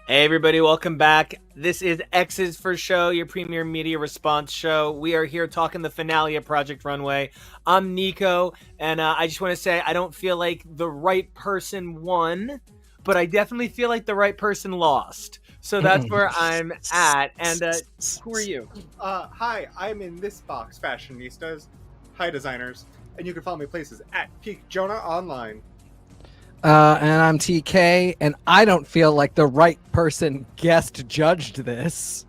Hey everybody, welcome back. This is X's for Show, your premier media response show. We are here talking the finale of Project Runway. I'm NICO, and I just want to say I don't feel like the right person won, but I definitely feel like the right person lost. So that's where I'm at. And who are you? Hi, I'm in this box, fashionistas. Hi, designers. And you can follow me places at Peak Jonah Online. And I'm TK, and I don't feel like the right person guest judged this.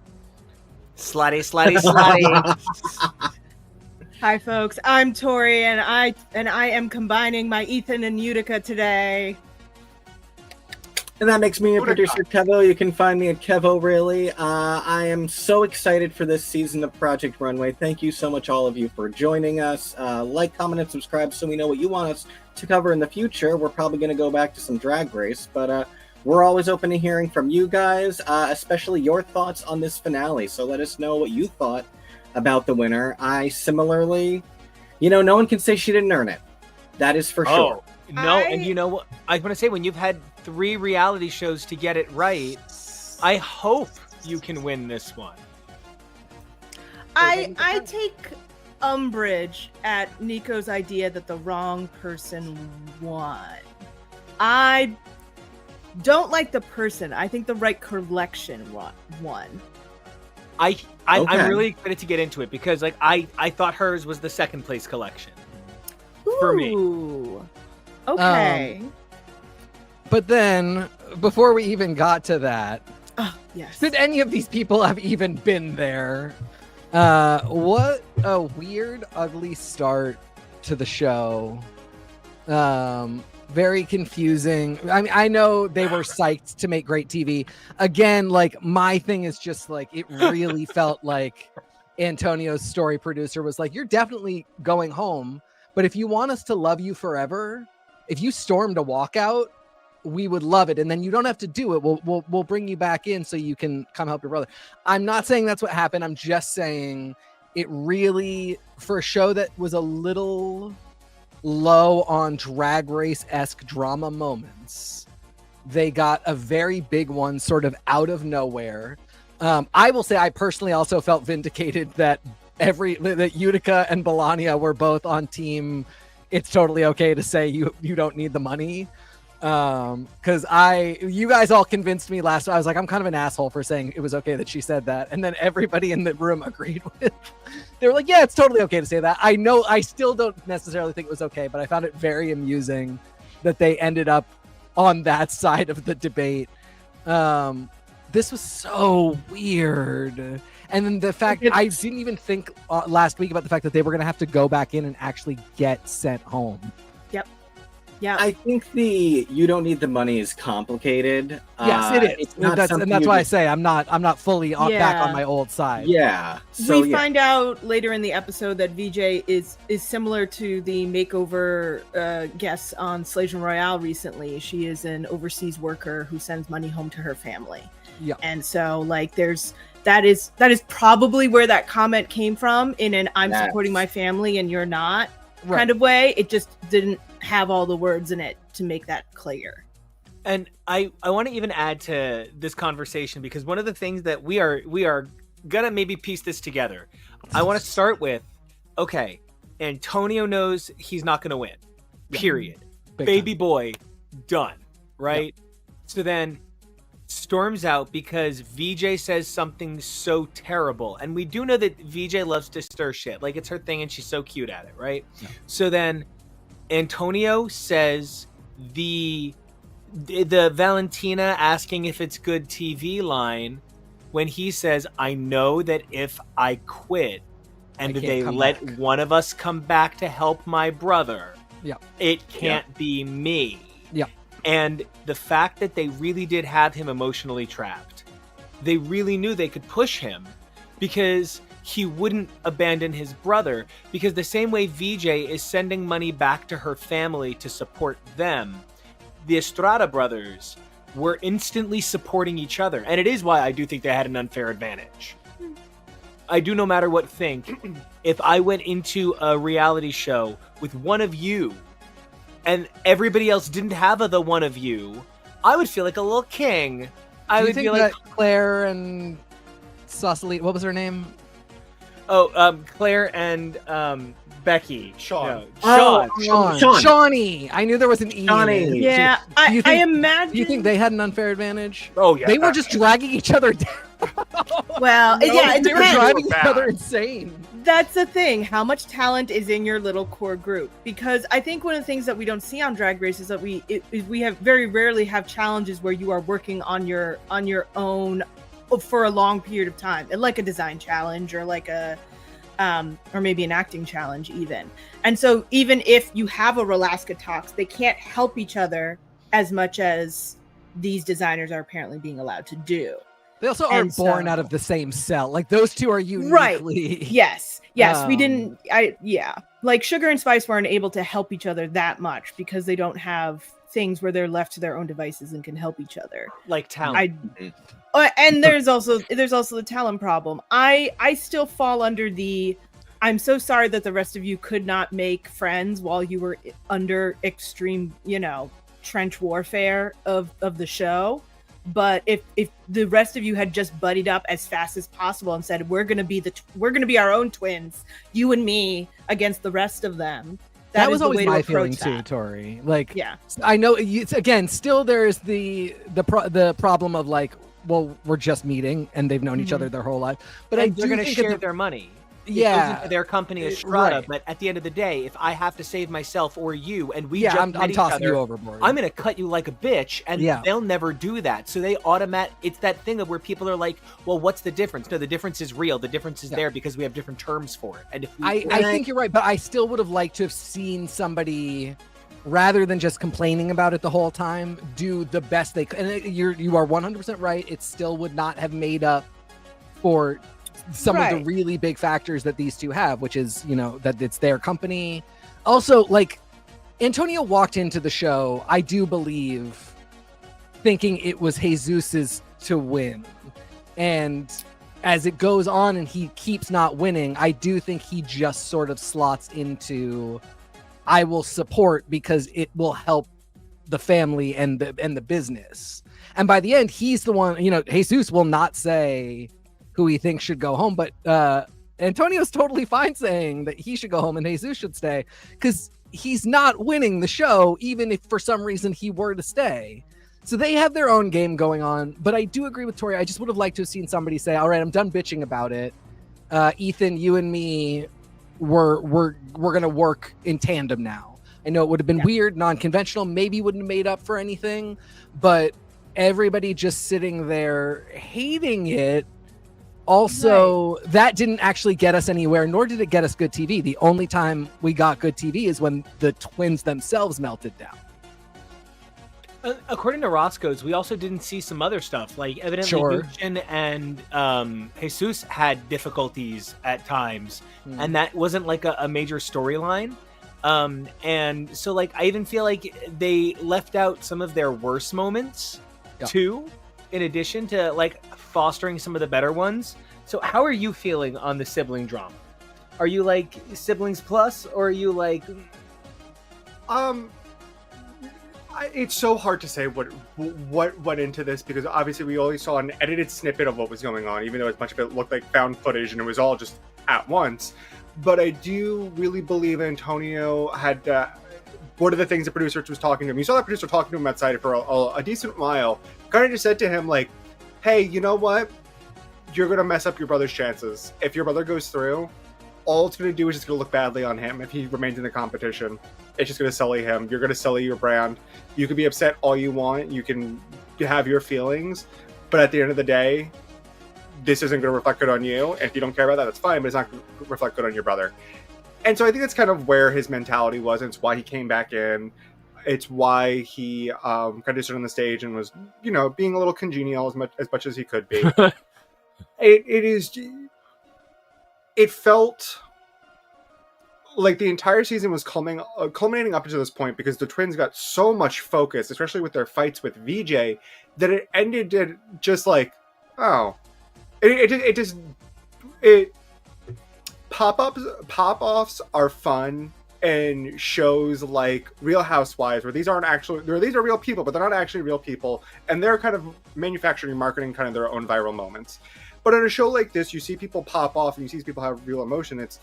Slutty, slutty, slutty. Hi, folks. I'm Tori, and I am combining my Ethan and Utica today. And that makes me a producer, KEVO. You can find me at KEVO, really. I am so excited for this season of Project Runway. Thank you so much, all of you, for joining us. Like, comment, and subscribe so we know what you want us to cover in the future. We're probably going to go back to some Drag Race, but we're always open to hearing from you guys, especially your thoughts on this finale. So let us know what you thought about the winner. I similarly, no one can say she didn't earn it. That is for sure. No, and you know what? I want to say, when you've had 3 reality shows to get it right, I hope you can win this one. I take umbrage at Nico's idea that the wrong person won. I don't like the person. I think the right collection won. I'm really excited to get into it because I thought hers was the second place collection. For me. Okay. But then, before we even got to that, yes. Did any of these people have even been there? What a weird, ugly start to the show. Very confusing. I mean, I know they were psyched to make great TV. Again, my thing is just it really felt like Antonio's story producer was like, you're definitely going home, but if you want us to love you forever, if you stormed a walkout, we would love it. And then you don't have to do it. We'll bring you back in so you can come help your brother. I'm not saying that's what happened. I'm just saying it really, for a show that was a little low on Drag Race-esque drama moments, they got a very big one sort of out of nowhere. I will say I personally also felt vindicated that that Utica and Melania were both on team it's totally okay to say you don't need the money. Because you guys all convinced me last. I was like, I'm kind of an asshole for saying it was okay that she said that, and then everybody in the room agreed with. They were like, yeah, it's totally okay to say that. I know I still don't necessarily think it was okay, but I found it very amusing that they ended up on that side of the debate. This was so weird. And then the fact I didn't even think last week about the fact that they were going to have to go back in and actually get sent home. Yep. Yeah. I think you don't need the money is complicated. Yes, it is. That's why I say I'm not fully back on my old side. Yeah. So, we find out later in the episode that Veejay is similar to the makeover guests on Slays Royale recently. She is an overseas worker who sends money home to her family. Yeah. And so that is probably where that comment came from, in an I'm supporting my family and you're not kind of way. It just didn't have all the words in it to make that clear. And I want to even add to this conversation, because one of the things that we are gonna maybe piece this together. I want to start with, okay, Antonio knows he's not gonna win. Period. Baby boy, done. Right? Yep. So then storms out because Veejay says something so terrible, and we do know that Veejay loves to stir shit. It's her thing, and she's so cute at it, right? Yeah. So then Antonio says the Valentina asking if it's good TV line, when he says, I know that if I quit and they let one of us come back to help my brother, it can't be me. Yeah. And the fact that they really did have him emotionally trapped, they really knew they could push him because he wouldn't abandon his brother. Because the same way Veejay is sending money back to her family to support them, the Estrada brothers were instantly supporting each other. And it is why I do think they had an unfair advantage. I do, no matter what, think if I went into a reality show with one of you and everybody else didn't have the one of you, I would feel like a little king. I Do you would think be like, that Claire and Cecily, what was her name? Claire and Becky. Sean. No, Oh, Sean. Sean. Shawnee. I knew there was an E. in Shawnee. it. Yeah, Do I you think- imagine. Do you think they had an unfair advantage? Oh yeah. They were just dragging each other down. Well, No, yeah, it They were depends. driving each bad. other insane. That's the thing. How much talent is in your little core group? Because I think one of the things that we don't see on Drag Race is that we have very rarely have challenges where you are working on your own for a long period of time, like a design challenge or like a or maybe an acting challenge even. And so even if you have a Rolaska Talks, they can't help each other as much as these designers are apparently being allowed to do. They also aren't And born so- out of the same cell. Like those two are Right. uniquely. Yes, we Um, didn't. Like Sugar and Spice weren't able to help each other that much because they don't have things where they're left to their own devices and can help each other. like talent. And there's also the talent problem. I still fall under the. I'm so sorry that the rest of you could not make friends while you were under extreme, trench warfare of the show. But if the rest of you had just buddied up as fast as possible and said we're gonna be our own twins, you and me against the rest of them, That is was the always way to my approach feeling too, that. Tori. Like, Yeah, I know it's again. Still, there's the problem of like, well, we're just meeting and they've known each other their whole life. But I and they're do going to think at share the- their money. It goes yeah, into their company as Strata, right. but at the end of the day, if I have to save myself or you, and we yeah, just I'm met each tossing other, you overboard. I'm gonna cut you like a bitch, and Yeah. they'll never do that. So they it's that thing of where people are like, well, what's the difference? No, the difference is real. The difference is Yeah. there because we have different terms for it. And if we, I think you're right, but I still would have liked to have seen somebody, rather than just complaining about it the whole time, do the best they could. And you are 100% right. It still would not have made up for some of Right. the really big factors that these two have, which is, that it's their company. Also, like, Antonio walked into the show, I do believe, thinking it was Jesus's to win. And as it goes on and he keeps not winning, I do think he just sort of slots into, I will support because it will help the family and the business. And by the end, he's the one, Jesus will not say who he thinks should go home, but Antonio's totally fine saying that he should go home and Jesus should stay because he's not winning the show, even if for some reason he were to stay. So they have their own game going on, but I do agree with Tori. I just would have liked to have seen somebody say, all right, I'm done bitching about it. Ethan, you and me, we're going to work in tandem now. I know it would have been weird, non-conventional, maybe wouldn't have made up for anything, but everybody just sitting there hating it. Also, that didn't actually get us anywhere, nor did it get us good TV. The only time we got good TV is when the twins themselves melted down. according to Roscoe's, we also didn't see some other stuff. Like evidently, Sure. Nugent and Jesus had difficulties at times, and that wasn't like a major storyline. And so, like, I even feel like they left out some of their worst moments too, in addition to like fostering some of the better ones. So, how are you feeling on the sibling drama? Are you like siblings plus, or are you like? It's so hard to say what went into this, because obviously we only saw an edited snippet of what was going on, even though as much of it looked like found footage and it was all just at once. But I do really believe Antonio had one of the things the producer was talking to him. You saw that producer talking to him outside for a decent while. Kind of just said to him like, "Hey, you know what? You're gonna mess up your brother's chances. If your brother goes through, all it's gonna do is just gonna look badly on him if he remains in the competition. It's just gonna sully him. You're gonna sully your brand. You can be upset all you want. You can have your feelings, but at the end of the day, this isn't gonna reflect good on you. And if you don't care about that, that's fine, but it's not gonna reflect good on your brother." And so I think that's kind of where his mentality was. And it's why he came back in. It's why he kind of stood on the stage and was, you know, being a little congenial as much as he could be. It felt like the entire season was culminating up to this point, because the twins got so much focus, especially with their fights with Veejay, that it ended just like, oh, pop-offs are fun in shows like Real Housewives, where these are real people, but they're not actually real people, and they're kind of manufacturing and marketing kind of their own viral moments. But in a show like this, you see people pop off and you see people have real emotion. It's,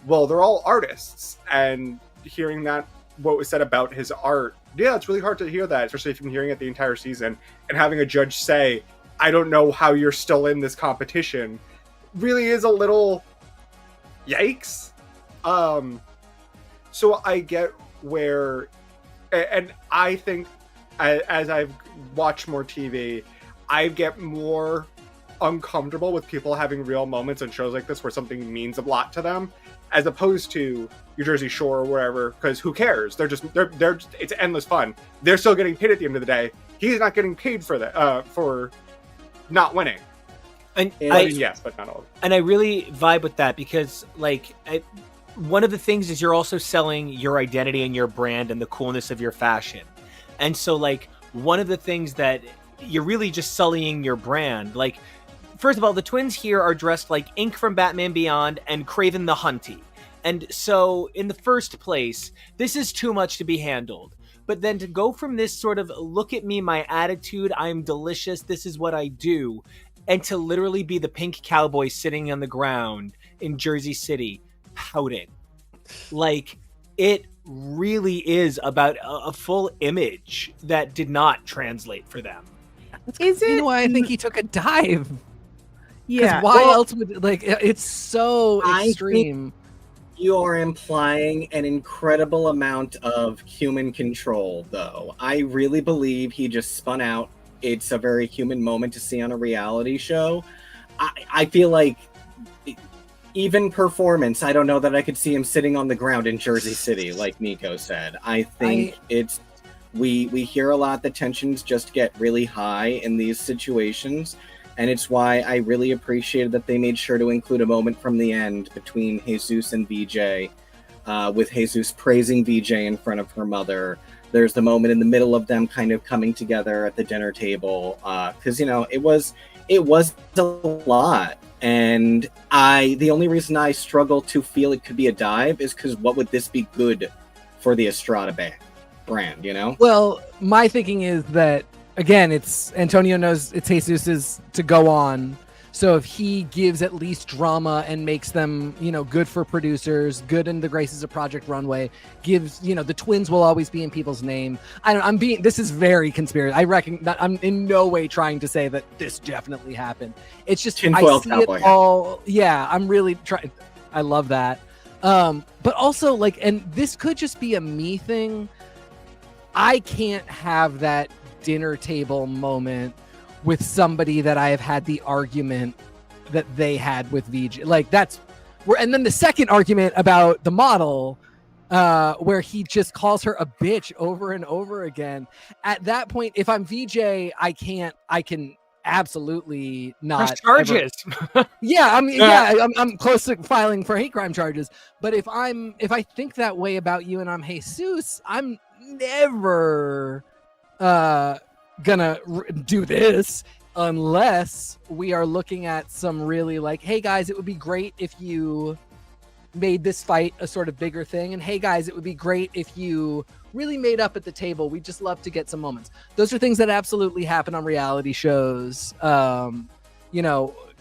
well, they're all artists, and hearing that, what was said about his art, yeah, it's really hard to hear that, especially if you've been hearing it the entire season, and having a judge say, I don't know how you're still in this competition, really is a little yikes. So I get where, and I think as I've watched more TV, I get more uncomfortable with people having real moments in shows like this where something means a lot to them, as opposed to your Jersey Shore or wherever, because who cares? They're it's endless fun. They're still getting paid at the end of the day. He's not getting paid for that, for not winning. And yes, but not all. And I really vibe with that because, like, one of the things is you're also selling your identity and your brand and the coolness of your fashion. And so, like, one of the things that you're really just sullying your brand. Like, first of all, the twins here are dressed like Ink from Batman Beyond and Kraven the Hunty. And so, in the first place, this is too much to be handled. But then to go from this sort of, look at me, my attitude, I'm delicious, this is what I do, and to literally be the pink cowboy sitting on the ground in Jersey City, pouting. Like, it really is about a full image that did not translate for them. Is it? Why I think he took a dive. Yeah. Why else would, like, it's so extreme. You are implying an incredible amount of human control, though. I really believe he just spun out. It's a very human moment to see on a reality show. I feel like even performance, I don't know that I could see him sitting on the ground in Jersey City, like NICO said. I think we hear a lot that tensions just get really high in these situations. And it's why I really appreciated that they made sure to include a moment from the end between Jesus and Veejay, with Jesus praising Veejay in front of her mother. There's the moment in the middle of them kind of coming together at the dinner table, because it was a lot. And the only reason I struggle to feel it could be a dive is because what would this be good for the Estrada brand? Well, my thinking is that, again, it's Antonio knows it's Jesus's to go on. So if he gives at least drama and makes them, good for producers, good in the graces of Project Runway, gives, the twins will always be in people's name. This is very conspiracy. I reckon that I'm in no way trying to say that this definitely happened. It's just, I see it all. Yeah, I'm really trying. I love that. But also, like, and this could just be a me thing. I can't have that dinner table moment with somebody that I have had the argument that they had with Veejay. Like, that's where, and then the second argument about the model, where he just calls her a bitch over and over again. At that point, if I'm Veejay, I can absolutely not press charges. Yeah, I mean, yeah, I'm close to filing for hate crime charges. But if I think that way about you and I'm Jesus, I'm never gonna do this unless we are looking at some really, like, hey guys, it would be great if you made this fight a sort of bigger thing, and hey guys, it would be great if you really made up at the table. We'd just love to get some moments. Those are things that absolutely happen on reality shows.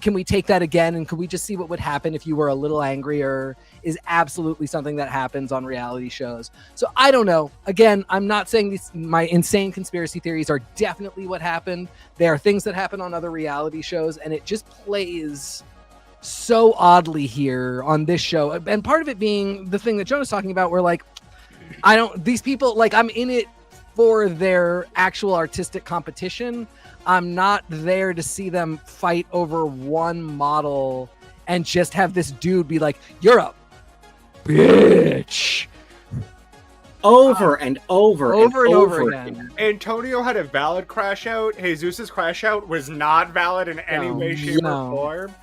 Can we take that again, and could we just see what would happen if you were a little angrier, is absolutely something that happens on reality shows. So I don't know. Again, I'm not saying my insane conspiracy theories are definitely what happened. They are things that happen on other reality shows, and it just plays so oddly here on this show. And part of it being the thing that Jonah's talking about, where, like, these people, like, I'm in it for their actual artistic competition. I'm not there to see them fight over one model and just have this dude be like, you're a bitch. Over and over again. Antonio had a valid crash out. Jesus's crash out was not valid in any way, shape, or form.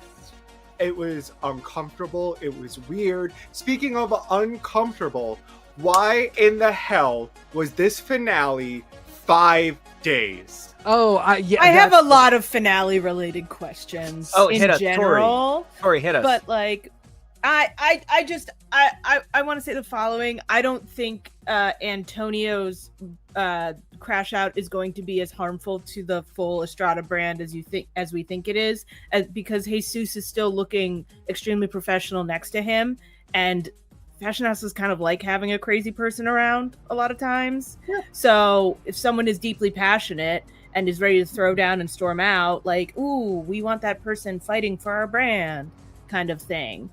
It was uncomfortable. It was weird. Speaking of uncomfortable, why in the hell was this finale 5 days? I have a lot of finale related questions. Oh, hit in us, general. Tori, hit us. But, like, I want to say the following. I don't think Antonio's crash out is going to be as harmful to the full Estrada brand as we think it is, because Jesus is still looking extremely professional next to him, and fashion houses kind of like having a crazy person around a lot of times. Yeah. So if someone is deeply passionate and is ready to throw down and storm out, like, ooh, we want that person fighting for our brand, kind of thing.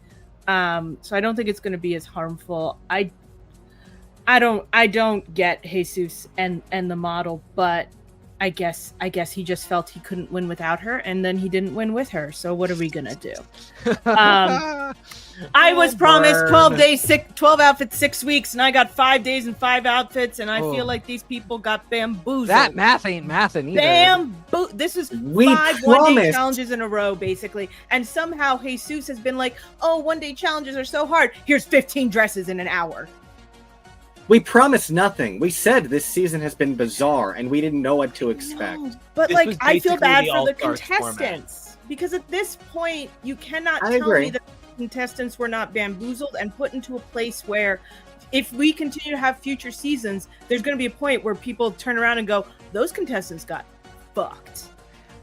So I don't think it's going to be as harmful. I don't get Jesus and the model, but I guess he just felt he couldn't win without her, and then he didn't win with her. So what are we gonna do? I was promised 12 outfits, 6 weeks, and I got 5 days and 5 outfits, and I feel like these people got bamboozled. That math ain't mathin' either. This is We 5 promised. one-day challenges in a row, basically, and somehow Jesus has been like, "Oh, one-day challenges are so hard. Here's 15 dresses in an hour." We promised nothing. We said this season has been bizarre, and we didn't know what to expect. No, but This was I feel basically bad the for the All-Stars contestants, because at this point you cannot I tell agree. me that the contestants were not bamboozled and put into a place where, if we continue to have future seasons, there's going to be a point where people turn around and go, "Those contestants got fucked."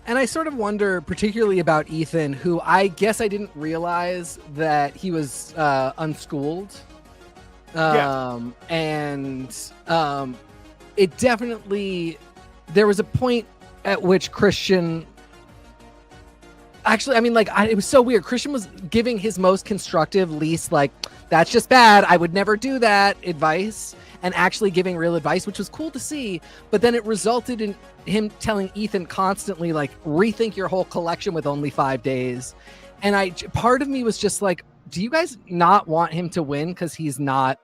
And I sort of wonder, particularly about Ethan, who I guess I didn't realize that he was unschooled. It definitely, there was a point at which Christian, actually, I mean, like, it was so weird. Christian was giving his most constructive, least like, "That's just bad, I would never do that" advice, and actually giving real advice, which was cool to see. But then it resulted in him telling Ethan constantly, like, rethink your whole collection with only 5 days. And part of me was just like, do you guys not want him to win because he's not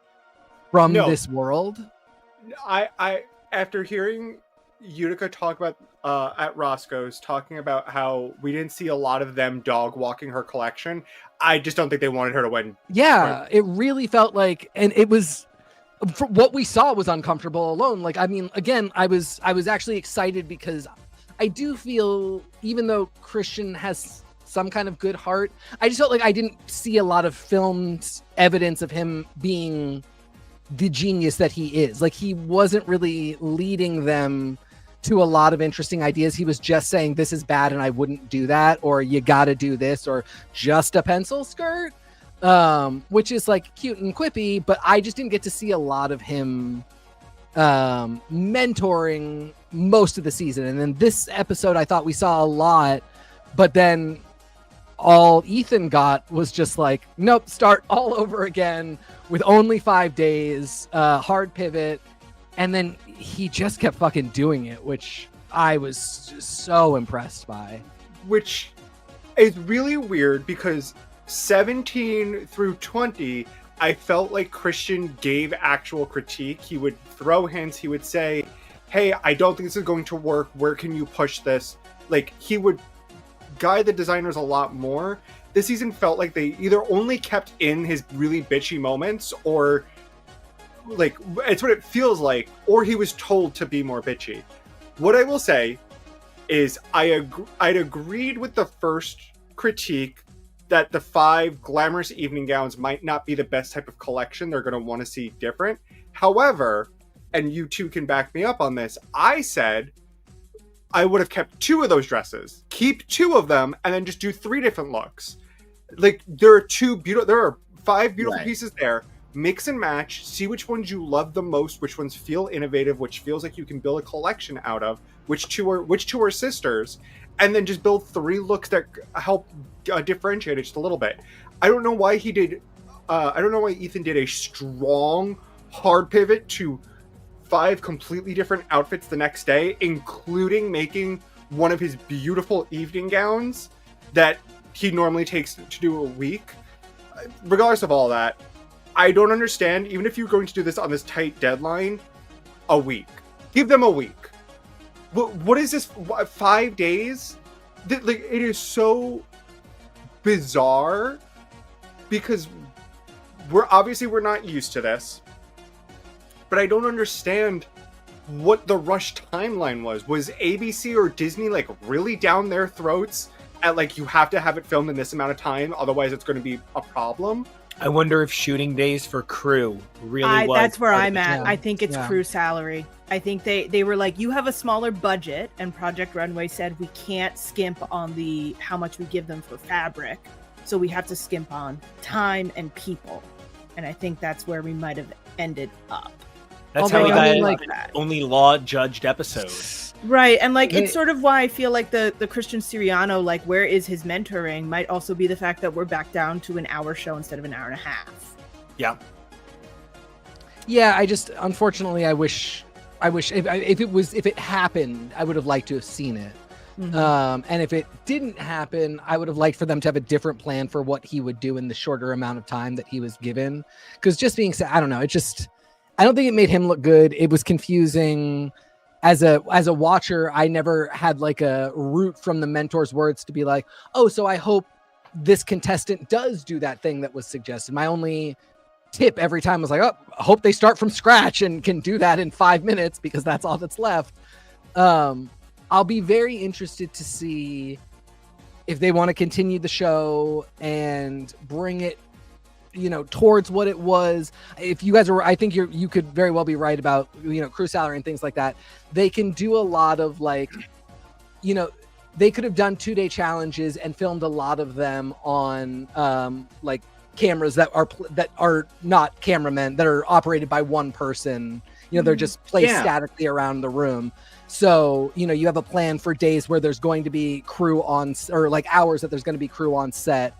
from this world? I after hearing Utica talk about at Roscoe's, talking about how we didn't see a lot of them dog walking her collection, I just don't think they wanted her to win. Yeah, it really felt like, and it was, for what we saw was uncomfortable alone. Like, I mean, again, I was actually excited because I do feel, even though Christian has some kind of good heart, I just felt like I didn't see a lot of filmed evidence of him being the genius that he is. Like, he wasn't really leading them to a lot of interesting ideas. He was just saying, "This is bad and I wouldn't do that," or "You gotta do this," or "Just a pencil skirt," which is like cute and quippy, but I just didn't get to see a lot of him mentoring most of the season. And then this episode, I thought we saw a lot, but then all Ethan got was just like, nope, start all over again with only 5 days, hard pivot. And then he just kept fucking doing it, which I was just so impressed by. Which is really weird because 17 through 20, I felt like Christian gave actual critique. He would throw hints. He would say, "Hey, I don't think this is going to work. Where can you push this?" Like, he would guide the designers a lot more. This season felt like they either only kept in his really bitchy moments, or like, it's what it feels like, or he was told to be more bitchy. What I will say is I'd agreed with the first critique that the 5 glamorous evening gowns might not be the best type of collection. They're going to want to see different. However, and you two can back me up on this, I said I would have kept 2 of those dresses, keep 2 of them, and then just do 3 different looks. Like, there are 5 beautiful pieces there. Mix and match, see which ones you love the most, which ones feel innovative, which feels like you can build a collection out of, which two are sisters, and then just build 3 looks that help differentiate it just a little bit. I don't know why Ethan did a strong hard pivot to 5 completely different outfits the next day, including making one of his beautiful evening gowns that he normally takes to do a week. Regardless of all that, I don't understand, even if you're going to do this on this tight deadline, a week. Give them a week. What is this, 5 days? Like, it is so bizarre because we're not used to this. But I don't understand what the rush timeline was. Was ABC or Disney like really down their throats at like you have to have it filmed in this amount of time, otherwise it's going to be a problem. I wonder if shooting days for crew really was. That's where part of I'm the at. deal. I think it's Yeah. crew salary. I think they were like, you have a smaller budget, and Project Runway said we can't skimp on the how much we give them for fabric, so we have to skimp on time and people. And I think that's where we might have ended up. That's how Although, we I got mean, like like- that. only law judged episode. Right, and like They- it's sort of why I feel like the Christian Siriano, like where is his mentoring, might also be the fact that we're back down to an hour show instead of an hour and a half. Yeah. Yeah, I just unfortunately I wish if it happened, I would have liked to have seen it. And if it didn't happen, I would have liked for them to have a different plan for what he would do in the shorter amount of time that he was given. Because just being said, I don't know, I don't think it made him look good. It was confusing. As a watcher, I never had like a root from the mentor's words to be like, oh, so I hope this contestant does do that thing that was suggested. My only tip every time was like, oh, I hope they start from scratch and can do that in 5 minutes because that's all that's left. I'll be very interested to see if they want to continue the show and bring it, towards what it was. If you guys are, I think you could very well be right about, crew salary and things like that. They can do a lot of like, they could have done 2-day challenges and filmed a lot of them on like cameras that are not cameramen, that are operated by one person. They're just placed statically around the room. So, you have a plan for days where there's going to be crew on, or like hours that there's going to be crew on set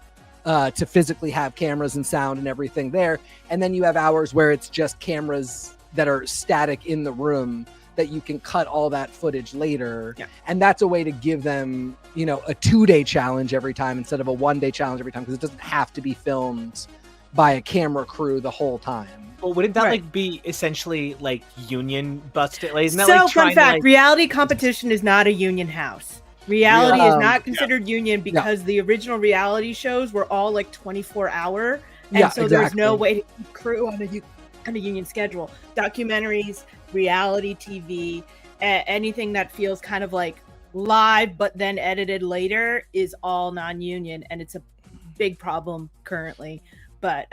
to physically have cameras and sound and everything there. And then you have hours where it's just cameras that are static in the room that you can cut all that footage later. Yeah. And that's a way to give them, a 2-day challenge every time instead of a 1-day challenge every time, because it doesn't have to be filmed by a camera crew the whole time. Well, wouldn't that Right. like be essentially like union busted? Like, isn't that So, like fun trying fact: to, like, reality competition is not a union house. Reality is not considered union because the original reality shows were all like 24-hour, and so there's no way to keep crew on a union schedule. Documentaries, reality TV, anything that feels kind of like live but then edited later is all non-union, and it's a big problem currently. But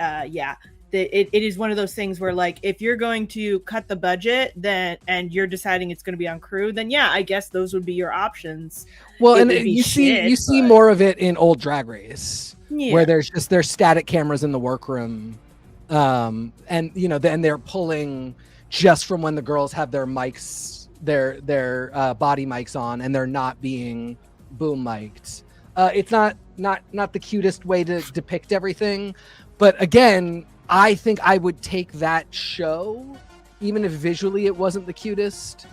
it is one of those things where, like, if you're going to cut the budget then and you're deciding it's going to be on crew, then I guess those would be your options. Well, It and would be you see but- more of it in old Drag Race, Yeah. where there's static cameras in the workroom, and then they're pulling just from when the girls have their mics, their body mics on, and they're not being boom mic'd. It's not the cutest way to depict everything, but again, I think I would take that show, even if visually it wasn't the cutest,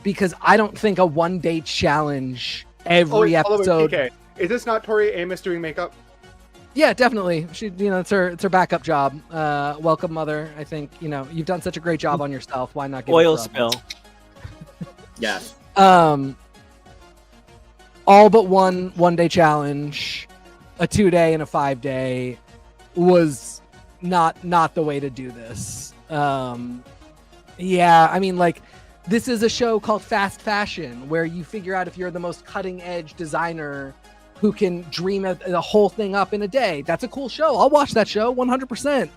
because I don't think a 1-day challenge every episode. Okay, is this not Tori Amos doing makeup? Yeah, definitely. She, it's her backup job. Welcome, mother. I think you've done such a great job on yourself. Why not give oil it spill? Yes. All but one-day challenge, a 2-day and a 5-day was not the way to do this. Yeah, I mean, like, this is a show called Fast Fashion, where you figure out if you're the most cutting-edge designer who can dream the whole thing up in a day. That's a cool show. I'll watch that show 100%.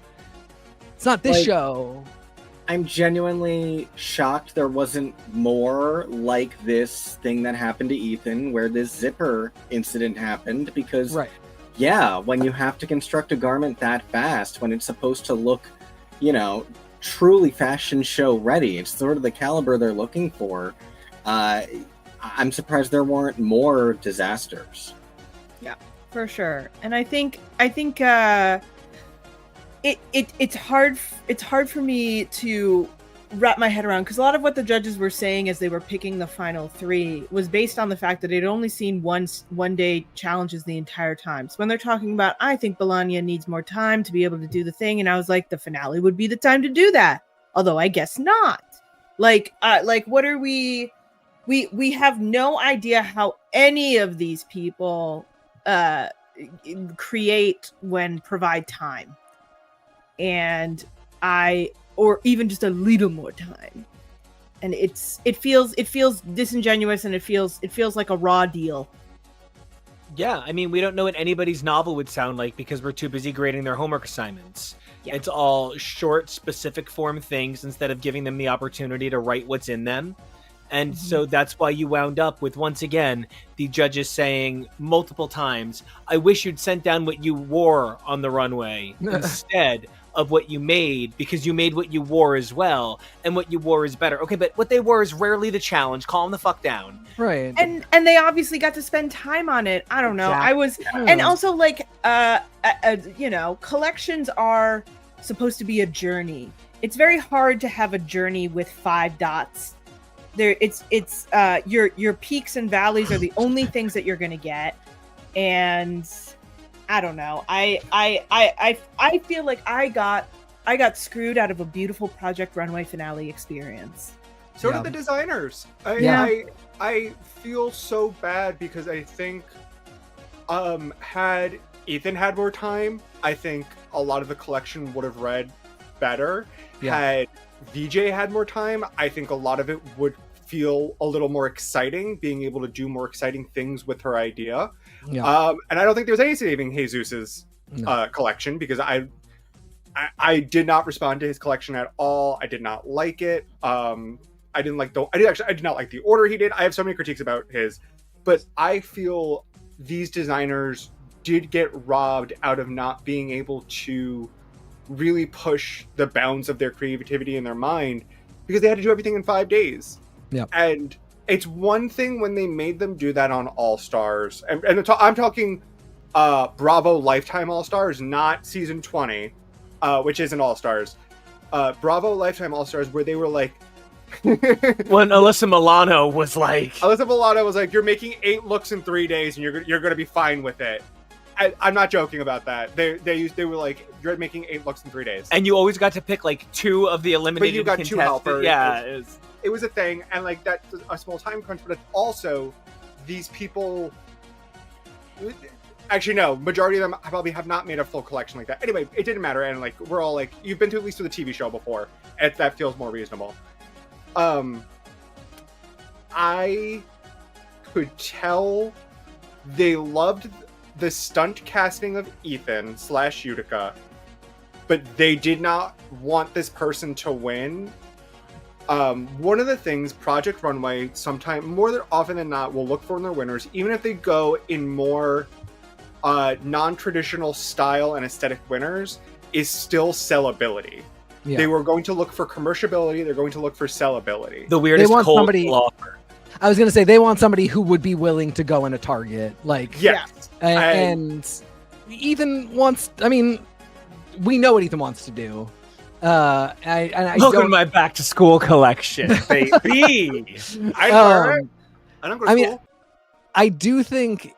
It's not this show. I'm genuinely shocked there wasn't more like this thing that happened to Ethan, where this zipper incident happened, because when you have to construct a garment that fast, when it's supposed to look, truly fashion show ready, it's sort of the caliber they're looking for. I'm surprised there weren't more disasters. Yeah, for sure. And I think it's hard for me to wrap my head around, because a lot of what the judges were saying as they were picking the final 3 was based on the fact that they'd only seen one-day challenges the entire time. So when they're talking about, I think Melania needs more time to be able to do the thing, and I was like, the finale would be the time to do that. Although I guess not. Like what are we have no idea how any of these people create when provide time. And or even just a little more time, and it feels disingenuous, and it feels like a raw deal. Yeah, I mean, we don't know what anybody's novel would sound like because we're too busy grading their homework assignments. Yeah. It's all short, specific form things instead of giving them the opportunity to write what's in them. And so that's why you wound up with, once again, the judges saying multiple times, I wish you'd sent down what you wore on the runway instead of what you made, because you made what you wore as well, and what you wore is better. Okay, but what they wore is rarely the challenge. Calm the fuck down. Right. And they obviously got to spend time on it. I don't know. I was, Exactly. and also like, you know, collections are supposed to be a journey. It's very hard to have a journey with 5 dots. There, it's your peaks and valleys are the only things that you're gonna get, and I don't know. I feel like I got screwed out of a beautiful Project Runway finale experience. So Yeah. did the designers. Yeah. I feel so bad because I think had Ethan had more time, I think a lot of the collection would have read better. Yeah. Had Veejay had more time, I think a lot of it would feel a little more exciting, being able to do more exciting things with her idea. Yeah. And I don't think there's any saving Jesus's No. collection, because I did not respond to his collection at all. I did not like it. I did not like the order he did. I have so many critiques about his, but I feel these designers did get robbed out of not being able to really push the bounds of their creativity in their mind, because they had to do everything in 5 days. Yeah. And it's one thing when they made them do that on All Stars, and I'm talking Bravo Lifetime All Stars, not season 20, which isn't All Stars. Bravo Lifetime All Stars, where they were like, When Alyssa Milano was like, Alyssa Milano was like, "You're making 8 looks in 3 days, and you're going to be fine with it." I'm not joking about that. They were like, "You're making 8 looks in 3 days," and you always got to pick like 2 of the eliminated but you got 2 contestants. helpers. Yeah, It was a thing, and like that's a small time crunch. But it's also these people. Actually, no. Majority of them probably have not made a full collection like that. Anyway, it didn't matter, and like we're all like, you've been to at least to the TV show before, and that feels more reasonable. I could tell they loved the stunt casting of Ethan / Utica, but they did not want this person to win. One of the things Project Runway sometime more often than not will look for in their winners, even if they go in more non-traditional style and aesthetic winners, is still sellability. Yeah. They were going to look for commerciability. They're going to look for sellability. the weirdest want cold somebody- offer. I was gonna say they want somebody who would be willing to go in a Target, like, Yes. and Ethan wants. I mean, we know what Ethan wants to do. I Welcome to don't. my back to school collection, baby. I don't go to I mean, school. I do think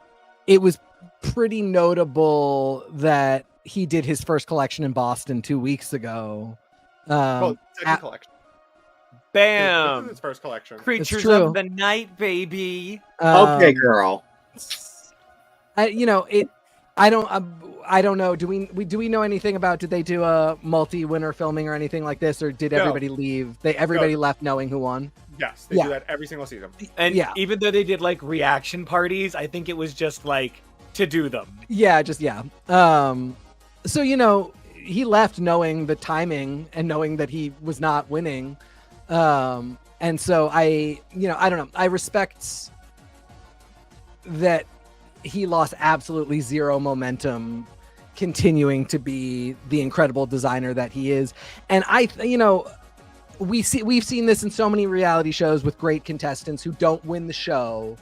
it was pretty notable that he did his first collection in Boston 2 weeks ago. Well, second at- collection. This Bam. is his first collection. Creatures true. of the night, baby. Okay, um, girl. I don't know. Do we know anything about? Did they do a multi-winner filming or anything like this, or did No. everybody leave? Everybody left knowing who won. Yes, they Yeah. do that every single season. And Yeah. even though they did like reaction parties, I think it was just like to do them. Yeah, just yeah. So he left knowing the timing and knowing that he was not winning. And so I don't know. I respect that he lost absolutely zero momentum continuing to be the incredible designer that he is. And we've seen this in so many reality shows with great contestants who don't win the show.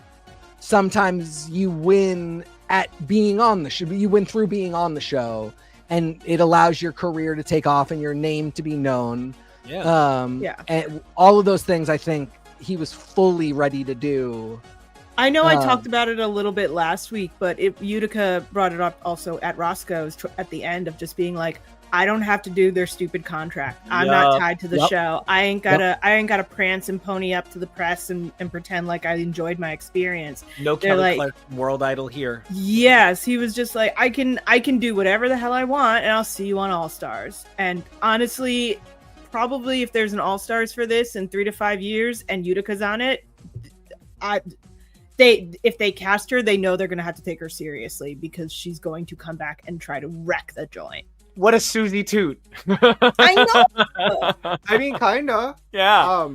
Sometimes you win at being on the show. You win through being on the show, and it allows your career to take off and your name to be known. Yeah. Yeah. And all of those things I think he was fully ready to do. I know I Um, talked about it a little bit last week, but Utica brought it up also at Roscoe's at the end of just being like, I don't have to do their stupid contract. I'm not Yup. tied to the Yup. show. I ain't gotta prance and pony up to the press and pretend like I enjoyed my experience. No They're Kelly like- Clark World Idol here. Yes, he was just like, I can do whatever the hell I want, and I'll see you on All Stars. And honestly, probably if there's an All Stars for this in 3 to 5 years and Utica's on it, if they cast her, they know they're gonna have to take her seriously because she's going to come back and try to wreck the joint. What a Susie Toot. I know. I mean, kinda. Yeah.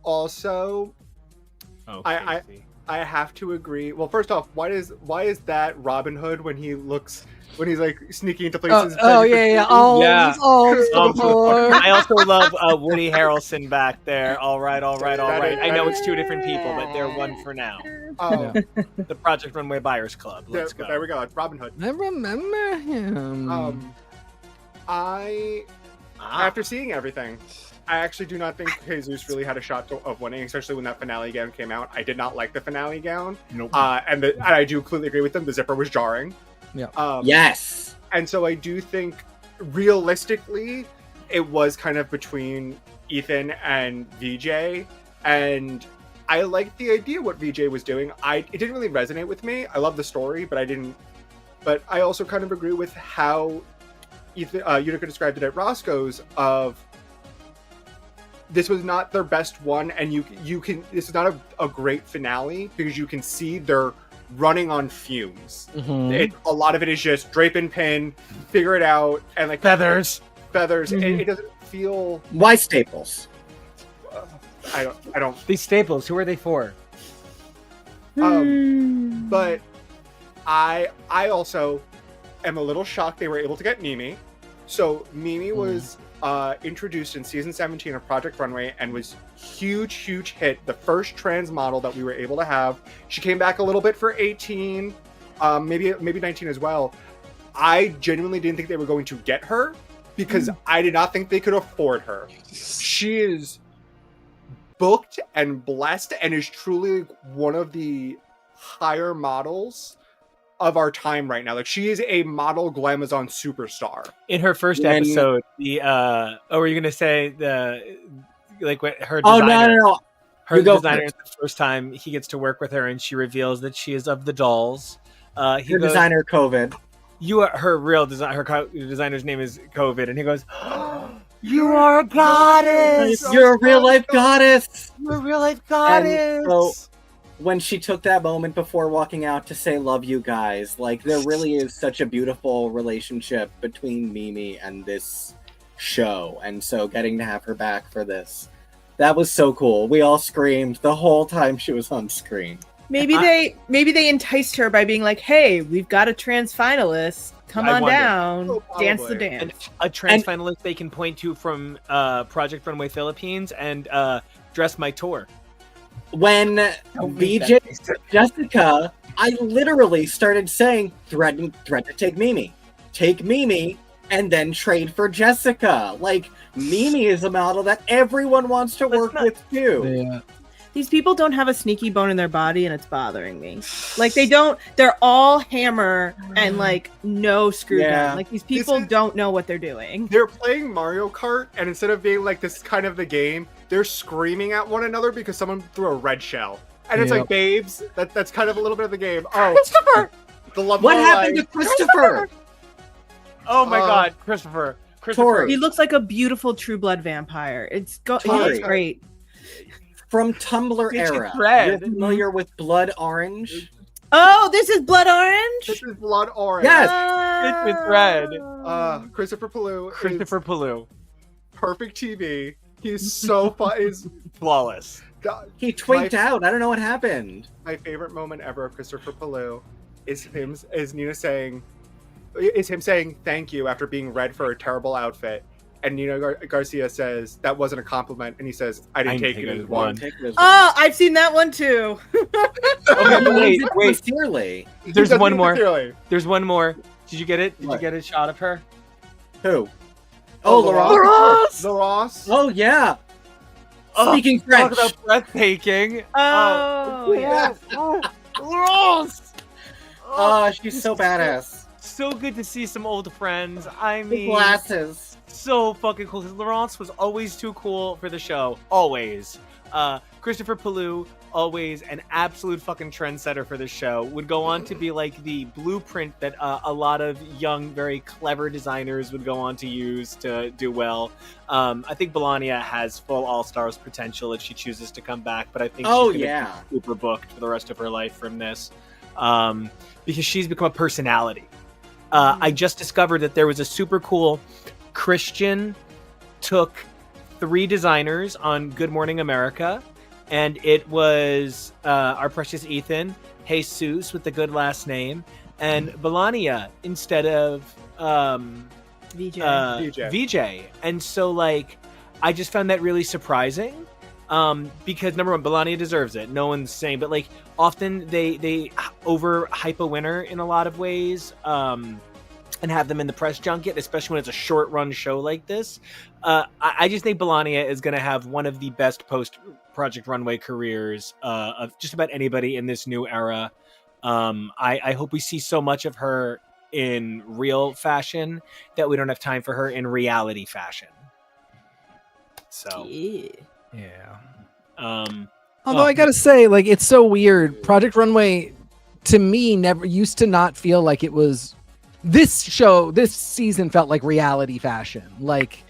Also, Oh, I have to agree. Well, first off, why is that Robin Hood when he's like sneaking into places? Oh yeah. Oh, Yeah. oh, I also love Woody Harrelson back there. All right. I know it's two different people, but they're one for now. The Project Runway Buyers Club. Let's go. There we go. It's Robin Hood. I remember him. After seeing everything, I actually do not think Jesus really had a shot of winning, especially when that finale gown came out. I did not like the finale gown. Nope. And I do completely agree with them. The zipper was jarring. Yeah. Yes. And so I do think, realistically, it was kind of between Ethan and Veejay. And I liked the idea what Veejay was doing. It didn't really resonate with me. I love the story, but I didn't. But I also kind of agree with how Utica described it at Roscoe's of this was not their best one, and you can. This is not a great finale because you can see they're running on fumes. Mhm. A lot of it is just drape and pin, figure it out, and like Feathers. It doesn't feel. Why staples? I don't. These staples. Who are they for? But I also am a little shocked they were able to get Mimi. So Mimi was introduced in season 17 of Project Runway and was huge hit. The first trans model that we were able to have. She came back a little bit for 18, maybe 19 as well. I genuinely didn't think they were going to get her because I did not think they could afford her. She is booked and blessed and is truly one of the higher models of our time right now. Like, she is a model glamazon superstar. In her first episode, were you gonna say what her designer? Oh no. Her designer is the first time he gets to work with her, and she reveals that she is of the dolls. Her designer COVID. You are her real design. Her designer's name is COVID, and he goes, "You are a goddess. You're a real life goddess. You're a real life goddess." And so, when she took that moment before walking out to say "love you guys," like, there really is such a beautiful relationship between Mimi and this show, and so getting to have her back for this, that was so cool. We all screamed the whole time she was on screen. Maybe they enticed her by being like, "Hey, we've got a trans finalist. Come on down, dance the dance." And a trans finalist they can point to from Project Runway Philippines and Dress My Tour. When Veejay Jessica, I literally started saying, threaten to take Mimi, and then trade for Jessica. Like, Mimi is a model that everyone wants to work with too. Yeah. These people don't have a sneaky bone in their body, and it's bothering me. Like, they're all hammer and like no screw gun. Like, these people don't know what they're doing. They're playing Mario Kart, and instead of being like this is kind of the game, they're screaming at one another because someone threw a red shell. And it's like, babes, that's kind of a little bit of the game. Oh, Christopher! The love What of happened life. to Christopher? Oh my God, Christopher! Tori. He looks like a beautiful True Blood vampire. It's great. From Tumblr era, red. you're familiar with Blood Orange? Oh, this is Blood Orange? This is Blood Orange. Yes! It's red. Christopher Palou. Christopher Palou. Perfect TV. He's so fun. He's Flawless. He twinked out. I don't know what happened. My favorite moment ever of Christopher Palou is him saying thank you after being red for a terrible outfit. And Nina Garcia says, that wasn't a compliment. And he says, I didn't take it as one. Oh, I've seen that one too. Okay, wait. Sincerely. There's one more. Sincerely. There's one more. Did you get it? Did you get a shot of her? Who? Oh, Laurence. Laurence. Oh, yeah. Speaking French. Talk about breathtaking. Oh, yeah. Laurence. Oh, she's so badass. So good to see some old friends. I mean, Glasses. so fucking cool because Laurence was always too cool for the show. Always. Christopher Pellew, always an absolute fucking trendsetter for the show, would go on to be like the blueprint that a lot of young, very clever designers would go on to use to do well. I think Melania has full All-Stars potential if she chooses to come back, but I think she's gonna be super booked for the rest of her life from this because she's become a personality. I just discovered that there was a super cool Christian took 3 designers on Good Morning America, and it was our precious Ethan, Jesus with the good last name, and Melania instead of Veejay. And so, like, I just found that really surprising because, number one, Melania deserves it. No one's saying, but, like, often they overhype a winner in a lot of ways. And have them in the press junket, especially when it's a short-run show like this. I just think Melania is going to have one of the best post-Project Runway careers of just about anybody in this new era. I hope we see so much of her in real fashion that we don't have time for her in reality fashion. So, yeah. Although I gotta say, like, it's so weird. Project Runway, to me, never used to not feel like it was. This season felt like reality fashion. Like,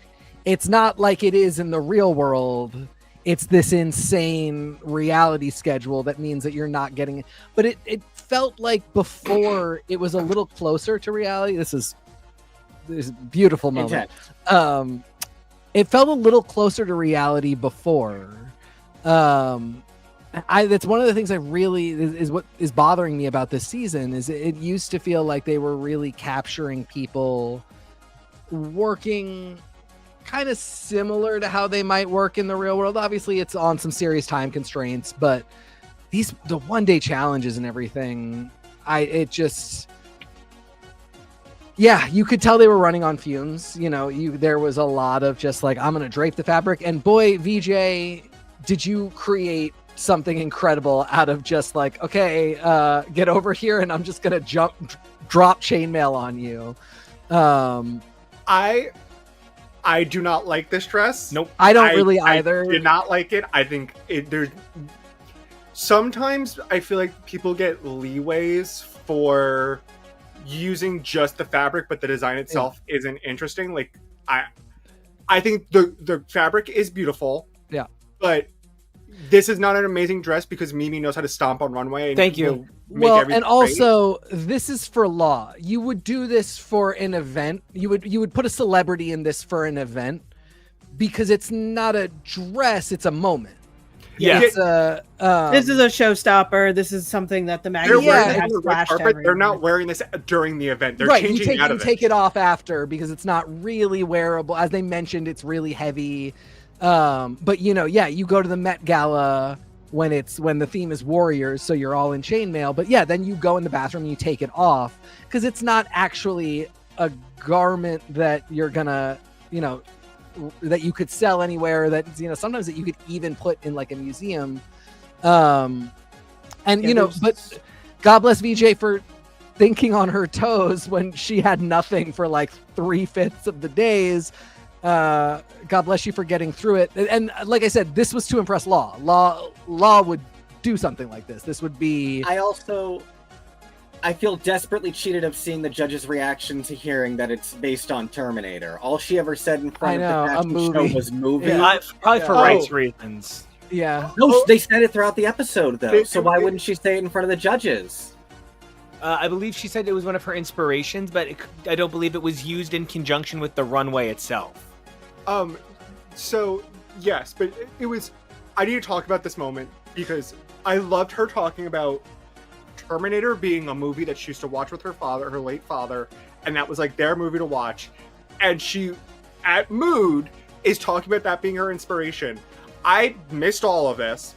it's not like it is in the real world. It's this insane reality schedule that means that you're not getting it. But it felt like before it was a little closer to reality. This is a beautiful moment. It felt a little closer to reality before. That's one of the things I really is what is bothering me about this season is it used to feel like they were really capturing people working kind of similar to how they might work in the real world. Obviously it's on some serious time constraints, but the one-day challenges and everything, you could tell they were running on fumes. There was a lot of just like, I'm going to drape the fabric, and boy, Veejay, did you create something incredible out of just like, okay, get over here and I'm just gonna drop chainmail on you. I do not like this dress. Nope. I don't really either. I did not like it. I think there's sometimes I feel like people get leeways for using just the fabric, but the design itself isn't interesting. Like I think the fabric is beautiful. Yeah. But this is not an amazing dress because Mimi knows how to stomp on runway. And thank you. Well, and also this is for Law. You would do this for an event. You would put a celebrity in this for an event because it's not a dress; it's a moment. Yeah, it's this is a showstopper. This is something that the magazine has flashed everywhere. They're not wearing this during the event. They're right. changing out of it. You take it off after because it's not really wearable. As they mentioned, it's really heavy. But you go to the Met Gala when the theme is warriors, so you're all in chainmail. But then you go in the bathroom and you take it off because it's not actually a garment that you're gonna, that you could sell anywhere. That sometimes that you could even put in like a museum. But God bless Veejay for thinking on her toes when she had nothing for like 3/5 of the days. God bless you for getting through it. And like I said, this was to impress Law. Law would do something like this. This would be. I feel desperately cheated of seeing the judge's reaction to hearing that it's based on Terminator. All she ever said in front of the fashion show was movie. Yeah. Probably for rights reasons. Yeah. No, they said it throughout the episode though. So why wouldn't she say it in front of the judges? I believe she said it was one of her inspirations, but I don't believe it was used in conjunction with the runway itself. So yes, but it was. I need to talk about this moment because I loved her talking about Terminator being a movie that she used to watch with her father, her late father, and that was like their movie to watch. And she, at Mood, is talking about that being her inspiration. I missed all of this,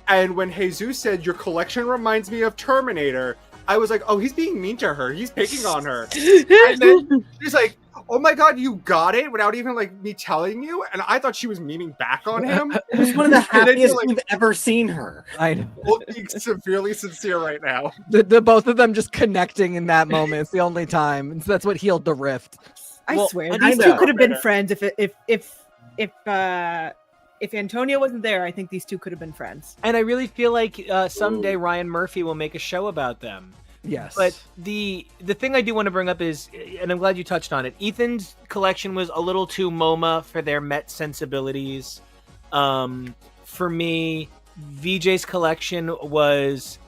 and when Jesus said your collection reminds me of Terminator, I was like, oh, he's being mean to her. He's picking on her. And then she's like, oh my god, you got it without even like me telling you. And I thought she was memeing back on him. It was one of the happiest we've ever seen her. I know. Being severely sincere right now. The both of them just connecting in that moment. It's the only time. That's what healed the rift. I Well, swear and these kinda. two could have been friends if Antonio wasn't there. I think these two could have been friends. And I really feel like someday Ryan Murphy will make a show about them. Yes. But the thing I do want to bring up is, and I'm glad you touched on it, Ethan's collection was a little too MoMA for their Met sensibilities. For me, Veejay's collection was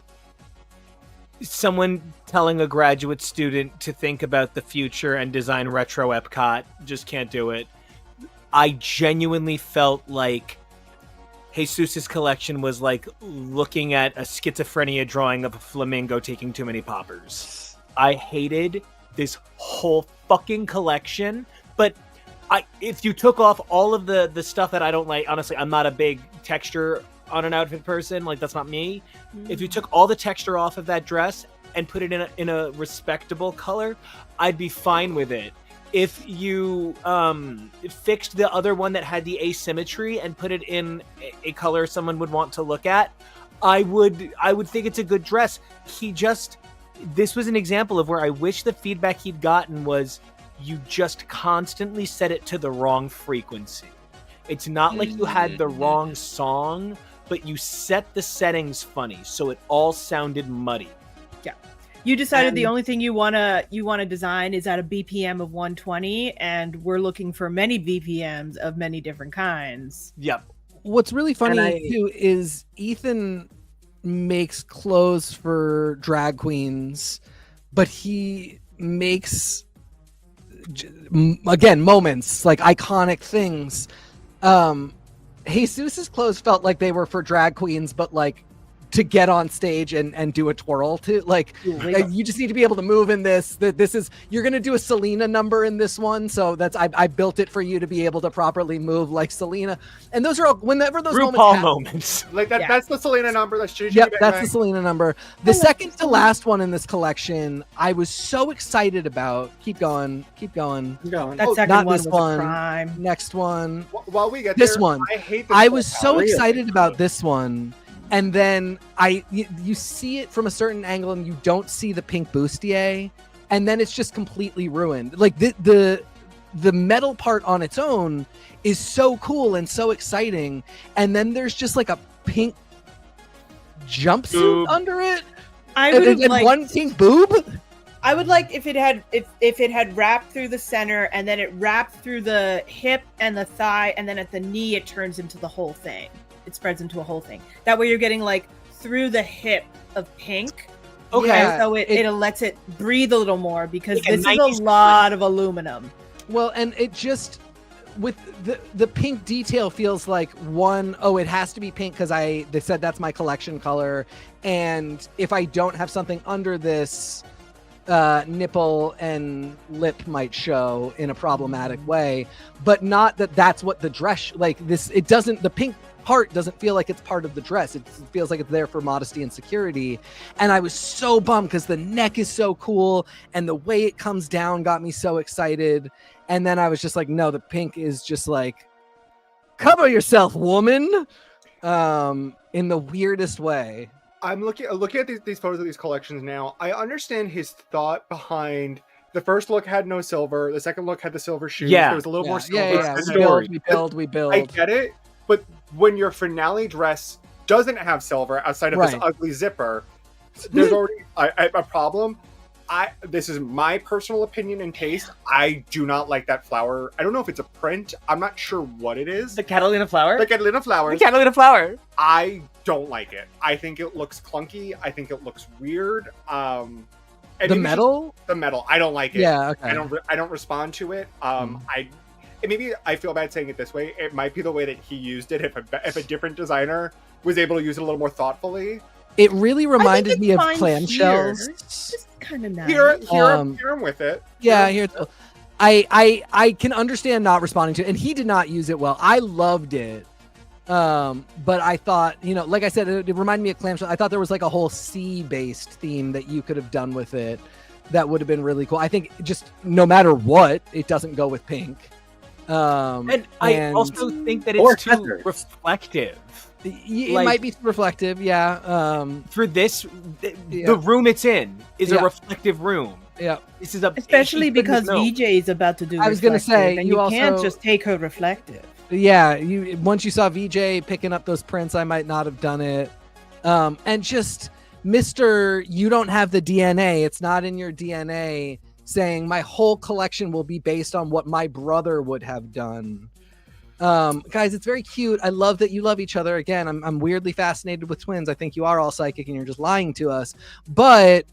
someone telling a graduate student to think about the future and design retro Epcot. Just can't do it. I genuinely felt like Jesus's collection was like looking at a schizophrenia drawing of a flamingo taking too many poppers. I hated this whole fucking collection, but if you took off all of the stuff that I don't like, honestly, I'm not a big texture on an outfit person. Like, that's not me. If you took all the texture off of that dress and put it in a respectable color, I'd be fine with it. If you fixed the other one that had the asymmetry and put it in a color someone would want to look at, I would think it's a good dress. This was an example of where I wish the feedback he'd gotten was, you just constantly set it to the wrong frequency. It's not like you had the wrong song, but you set the settings funny, so it all sounded muddy. You decided the only thing you wanna design is at a BPM of 120, and we're looking for many BPMs of many different kinds. Yep. What's really funny too is Ethan makes clothes for drag queens, but he makes again moments, like iconic things. Jesus's clothes felt like they were for drag queens, but like to get on stage and do a twirl to like you just need to be able to move in this. You're gonna do a Selena number in this one, so that's I built it for you to be able to properly move like Selena. And those are all, whenever those RuPaul moments. Like that. Yeah. That's the Selena number. That's Gigi. Yep, that's the Selena number. The second to last one in this collection, I was so excited about. Keep going. That second not one this was one. a crime. Next one. While we get This there, one. I hate this I whole was so gallery of excited things. about this one, and then you see it from a certain angle and you don't see the pink bustier, and then it's just completely ruined. Like the metal part on its own is so cool and so exciting, and then there's just like a pink jumpsuit Boob. under it, I would have and liked one pink boob. I would like if it had wrapped through the center, and then it wrapped through the hip and the thigh, and then at the knee it turns into the whole thing. It spreads into a whole thing. That way you're getting like through the hip of pink. Okay. Yeah, So it lets it breathe a little more, because Like a this is 90s a lot of aluminum. Well, and it just with the pink detail feels like it has to be pink because they said that's my collection color, and if I don't have something under this, nipple and lip might show in a problematic way, but not that's what the dress like this. It doesn't. The pink part doesn't feel like it's part of the dress. It feels like it's there for modesty and security. And I was so bummed because the neck is so cool and the way it comes down got me so excited. And then I was just like, no, the pink is just like, cover yourself, woman, in the weirdest way. I'm looking at these photos of these collections now. I understand his thought behind the first look had no silver. The second look had the silver shoes. Yeah. There was a little more silver. Yeah. in the We story. build. I get it, but when your finale dress doesn't have silver outside of this Right. ugly zipper, there's already a problem. This is my personal opinion and taste. I do not like that flower. I don't know if it's a print. I'm not sure what it is. The Catalina flower? The Catalina flowers. The Catalina flower. I don't like it. I think it looks clunky. I think it looks weird. And The maybe metal? the metal. I don't like it. Yeah, okay. I don't respond to it. Maybe I feel bad saying it this way. It might be the way that he used it. If a different designer was able to use it a little more thoughtfully. It really reminded me of fine clamshells. here. It's just kind of nice. Hear Um, him with it. Yeah, here. I can understand not responding to it, and he did not use it well. I loved it, but I thought, like I said, it reminded me of clamshell. I thought there was like a whole sea-based theme that you could have done with it that would have been really cool. I think just no matter what, it doesn't go with pink. And I also think that Or it's too feathers. reflective. It like- might be too reflective. Yeah. For this, Yeah. the room it's in is Yeah. a reflective room. Yeah. This is a Especially she couldn't because know. VJ is about to do. I was gonna reflective, say, and you you can't also- just take her reflective. Yeah, once you saw VJ picking up those prints, I might not have done it. And just Mr. You don't have the DNA. It's not in your DNA. Saying my whole collection will be based on what my brother would have done. Guys, it's very cute. I love that you love each other. Again, I'm weirdly fascinated with twins. I think you are all psychic and you're just lying to us. But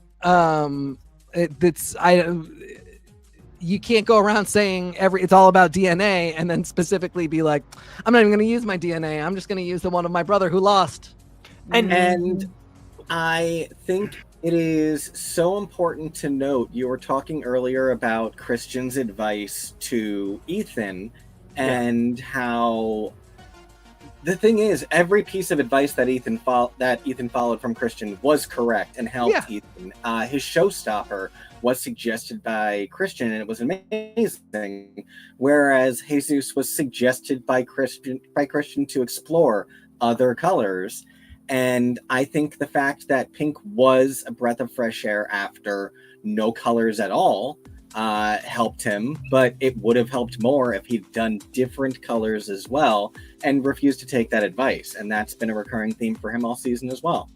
you can't go around saying it's all about DNA and then specifically be like, I'm not even going to use my DNA. I'm just going to use the one of my brother who lost. And I think it is so important to note, you were talking earlier about Christian's advice to Ethan and how the thing is, every piece of advice that Ethan followed from Christian was correct and helped Ethan. His showstopper was suggested by Christian, and it was amazing. Whereas Jesus was suggested by Christian to explore other colors. And I think the fact that pink was a breath of fresh air after no colors at all helped him, but it would have helped more if he'd done different colors as well and refused to take that advice. And that's been a recurring theme for him all season as well.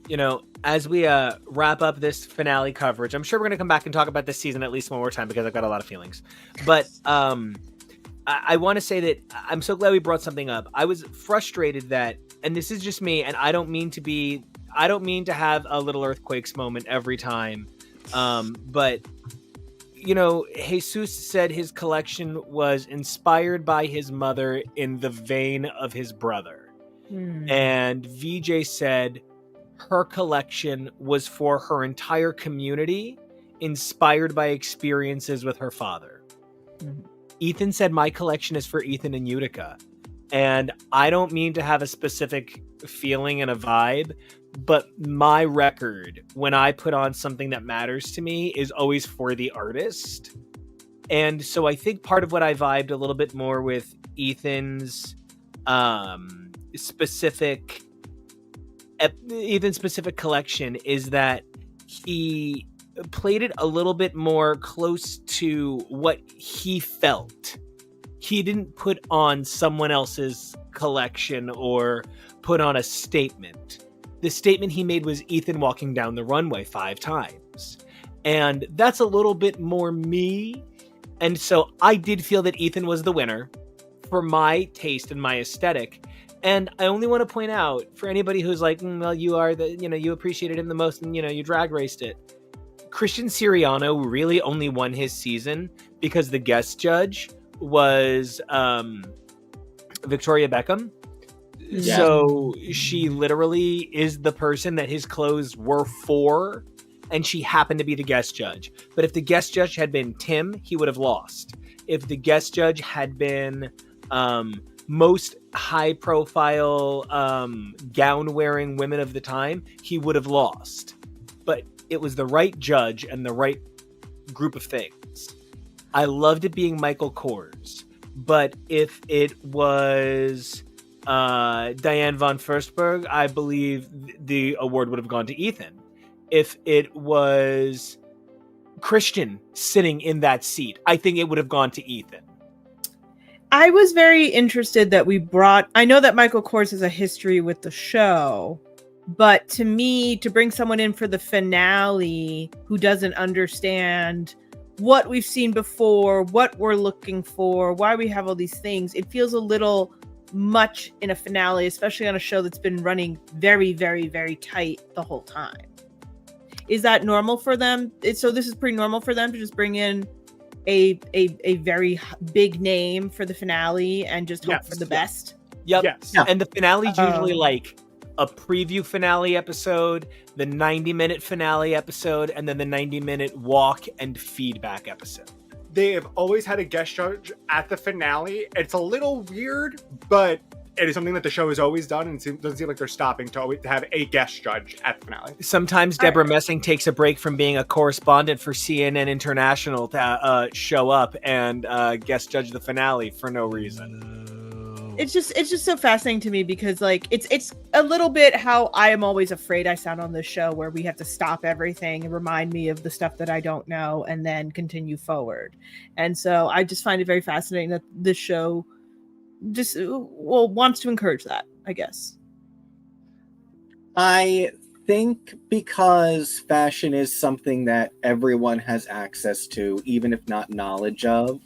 You know, as we wrap up this finale coverage, I'm sure we're going to come back and talk about this season at least one more time because I've got a lot of feelings. But I want to say that I'm so glad we brought something up. I was frustrated that, and this is just me, and I don't mean to have a little earthquakes moment every time. But, you know, Jesus said his collection was inspired by his mother in the vein of his brother. And Veejay said her collection was for her entire community, inspired by experiences with her father. Ethan said my collection is for Ethan and Utica. And I don't mean to have a specific feeling and a vibe, but my record, when I put on something that matters to me, is always for the artist. And so I think part of what I vibed a little bit more with Ethan's specific collection is that he played it a little bit more close to what he felt. He didn't put on someone else's collection or put on a statement. The statement he made was Ethan walking down the runway 5 times. And that's a little bit more me. And so I did feel that Ethan was the winner for my taste and my aesthetic. And I only want to point out for anybody who's like, well, you appreciated him the most and, you drag raced it. Christian Siriano really only won his season because the guest judge was Victoria Beckham. Yeah. So she literally is the person that his clothes were for, and she happened to be the guest judge. But if the guest judge had been Tim, he would have lost. If the guest judge had been most high-profile gown-wearing women of the time, he would have lost. But it was the right judge and the right group of things. I loved it being Michael Kors, but if it was Diane von Furstenberg, I believe the award would have gone to Ethan. If it was Christian sitting in that seat, I think it would have gone to Ethan. I was very interested that I know that Michael Kors has a history with the show, but to me, to bring someone in for the finale who doesn't understand what we've seen before, what we're looking for, why we have all these things, it feels a little much in a finale, especially on a show that's been running very, very, very tight the whole time. Is that normal for them? So this is pretty normal for them to just bring in a very big name for the finale and just hope for the best? Yep. Yes. And the finale's usually like a preview finale episode, the 90-minute finale episode, and then the 90-minute walk and feedback episode. They have always had a guest judge at the finale. It's a little weird, but it is something that the show has always done, and it doesn't seem like they're stopping to have a guest judge at the finale. Sometimes Deborah Messing takes a break from being a correspondent for CNN International to show up and guest judge the finale for no reason. it's just so fascinating to me because like it's a little bit how I am always afraid I sound on this show, where we have to stop everything and remind me of the stuff that I don't know and then continue forward. And so I just find it very fascinating that this show just wants to encourage that, I guess. I think because fashion is something that everyone has access to, even if not knowledge of.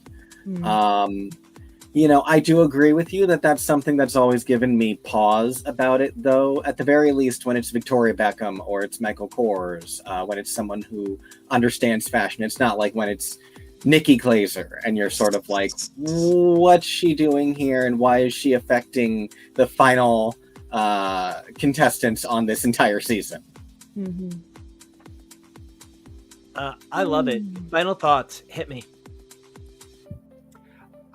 You know, I do agree with you that that's something that's always given me pause about it, though. At the very least, when it's Victoria Beckham or it's Michael Kors, when it's someone who understands fashion, it's not like when it's Nikki Glaser and you're sort of like, what's she doing here and why is she affecting the final contestants on this entire season? I love it. Final thoughts, hit me.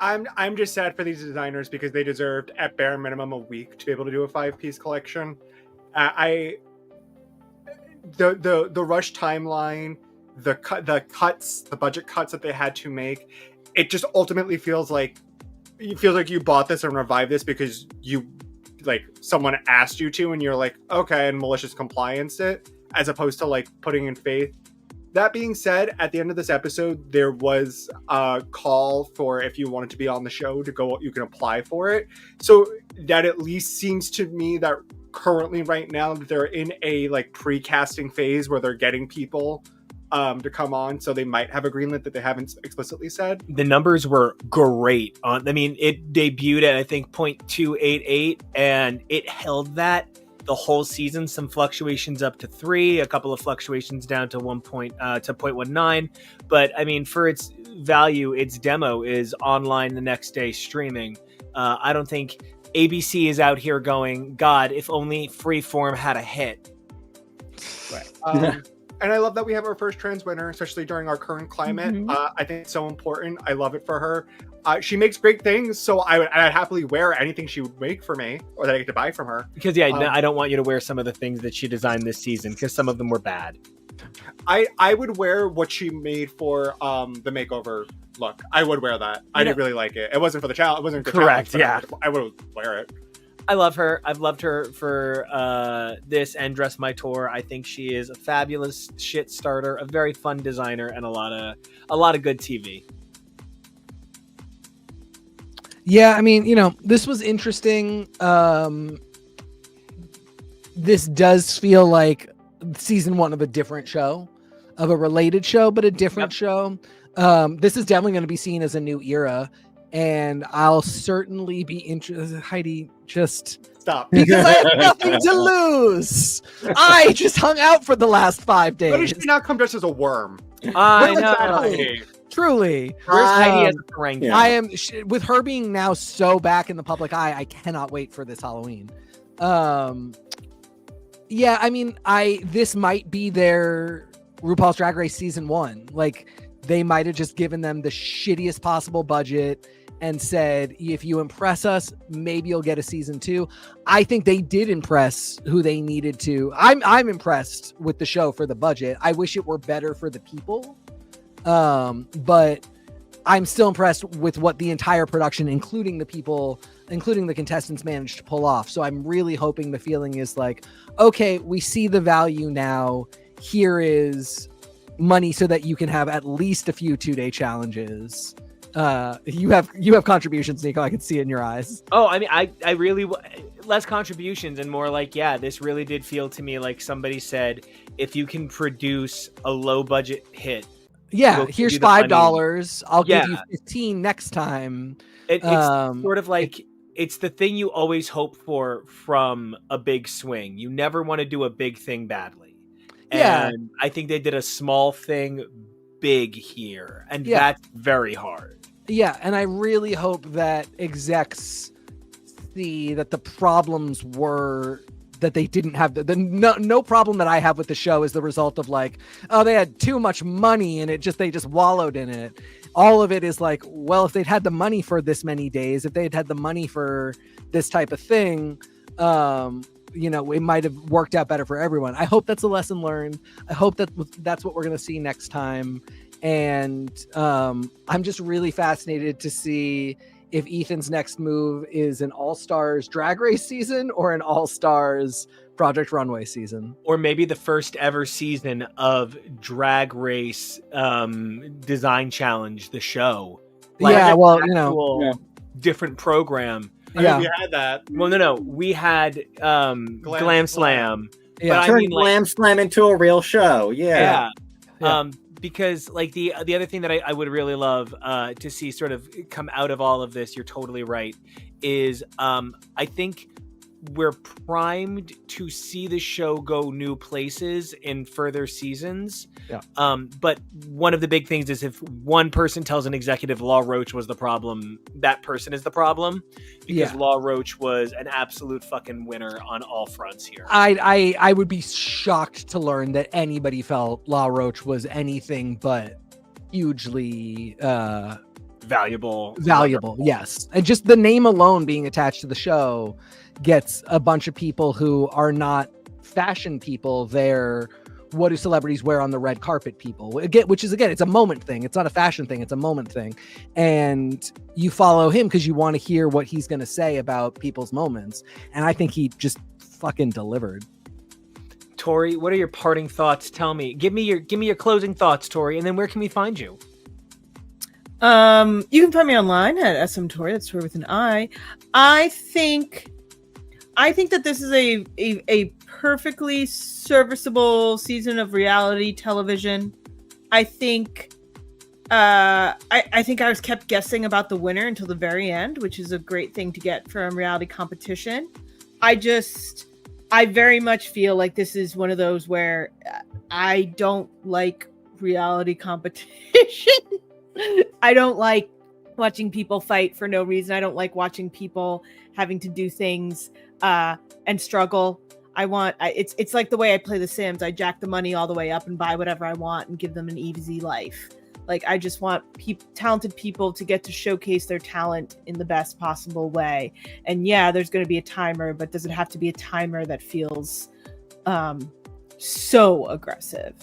I'm just sad for these designers because they deserved at bare minimum a week to be able to do a 5-piece collection. The rush timeline, the cuts, the budget cuts that they had to make, it just ultimately feels like you bought this and revived this because you like someone asked you to and you're like, okay, and malicious compliance it, as opposed to like putting in faith. That being said, at the end of this episode, there was a call for if you wanted to be on the show to go, you can apply for it. So that at least seems to me that currently right now they're in a like pre-casting phase where they're getting people to come on. So they might have a greenlit that they haven't explicitly said. The numbers were great. I mean, it debuted at I think 0.288 and it held that the whole season. Some fluctuations up to 3, a couple of fluctuations down to 0.19. But I mean, for its value, its demo is online the next day streaming. I don't think ABC is out here going, God, if only Freeform had a hit. Right. And I love that we have our first trans winner, especially during our current climate. I think it's so important. I love it for her. She makes great things, so I'd happily wear anything she would make for me or that I get to buy from her. Because I don't want you to wear some of the things that she designed this season because some of them were bad. I would wear what she made for the makeover look. I would wear that. I did really like it. It wasn't for the challenge. It wasn't the correct. Challenge, yeah, I would wear it. I love her. I've loved her for this and Dress My Tour. I think she is a fabulous shit starter, a very fun designer, and a lot of good TV. Yeah, I mean, you know, this was interesting. This does feel like season 1 of a different show, of a related show, but a different show. This is definitely going to be seen as a new era. And I'll certainly be interested. Heidi, just stop. Because I have nothing to lose. I just hung out for the last 5 days. Why did she not come dressed as a worm? I know. Truly. Where's Heidi as a Ferengi? I am with her being now so back in the public eye. I cannot wait for this Halloween. Yeah, I mean, this might be their RuPaul's Drag Race season 1. Like, they might have just given them the shittiest possible budget and said, if you impress us, maybe you'll get a season 2. I think they did impress who they needed to. I'm impressed with the show for the budget. I wish it were better for the people. But I'm still impressed with what the entire production, including the people, including the contestants, managed to pull off. So I'm really hoping the feeling is like, okay, we see the value now. Here is money so that you can have at least a few 2-day challenges. You have contributions, Nico. I can see it in your eyes. Oh, I mean, I really less contributions and more like, yeah, this really did feel to me like somebody said, if you can produce a low budget hit, yeah, here's $5. I'll give you 15 next time. It's sort of like it's the thing you always hope for from a big swing. You never want to do a big thing badly. And I think they did a small thing big here, and that's very hard. Yeah, and I really hope that execs see that the problems were that they didn't have no problem that I have with the show is the result of like, oh, they had too much money and they just wallowed in it. All of it is like, well, if they'd had the money for this many days, if they'd had the money for this type of thing, you know, it might have worked out better for everyone. I hope that's a lesson learned. I hope that that's what we're going to see next time. And I'm just really fascinated to see if Ethan's next move is an All-Stars Drag Race season or an All-Stars Project Runway season. Or maybe the first ever season of Drag Race Design Challenge, the show. Yeah, an well, actual different program. I mean, we had that. Well, no, we had Glam Slam. Yeah. But I Turn mean, like, Glam Slam into a real show. Yeah. Because like the other thing that I would really love to see sort of come out of all of this, you're totally right, is I think we're primed to see the show go new places in further seasons. But one of the big things is if one person tells an executive Law Roach was the problem, that person is the problem, because Law Roach was an absolute fucking winner on all fronts here. I would be shocked to learn that anybody felt La Roche was anything but hugely valuable. Yes. And just the name alone being attached to the show gets a bunch of people who are not fashion people. They're what do celebrities wear on the red carpet people, again, which is, again, it's a moment thing. It's not a fashion thing. It's a moment thing. And you follow him because you want to hear what he's going to say about people's moments. And I think he just fucking delivered. Tori, what are your parting thoughts? Tell me, give me your closing thoughts, Tori. And then where can we find you? You can find me online at smtori. That's Tori with an I. I think that this is a perfectly serviceable season of reality television. I think I was kept guessing about the winner until the very end, which is a great thing to get from reality competition. I very much feel like this is one of those where I don't like reality competition. I don't like watching people fight for no reason. I don't like watching people having to do things and struggle. It's like the way I play The Sims. I jack the money all the way up and buy whatever I want and give them an easy life. Like, I just want talented people to get to showcase their talent in the best possible way. And yeah, there's going to be a timer, but does it have to be a timer that feels so aggressive?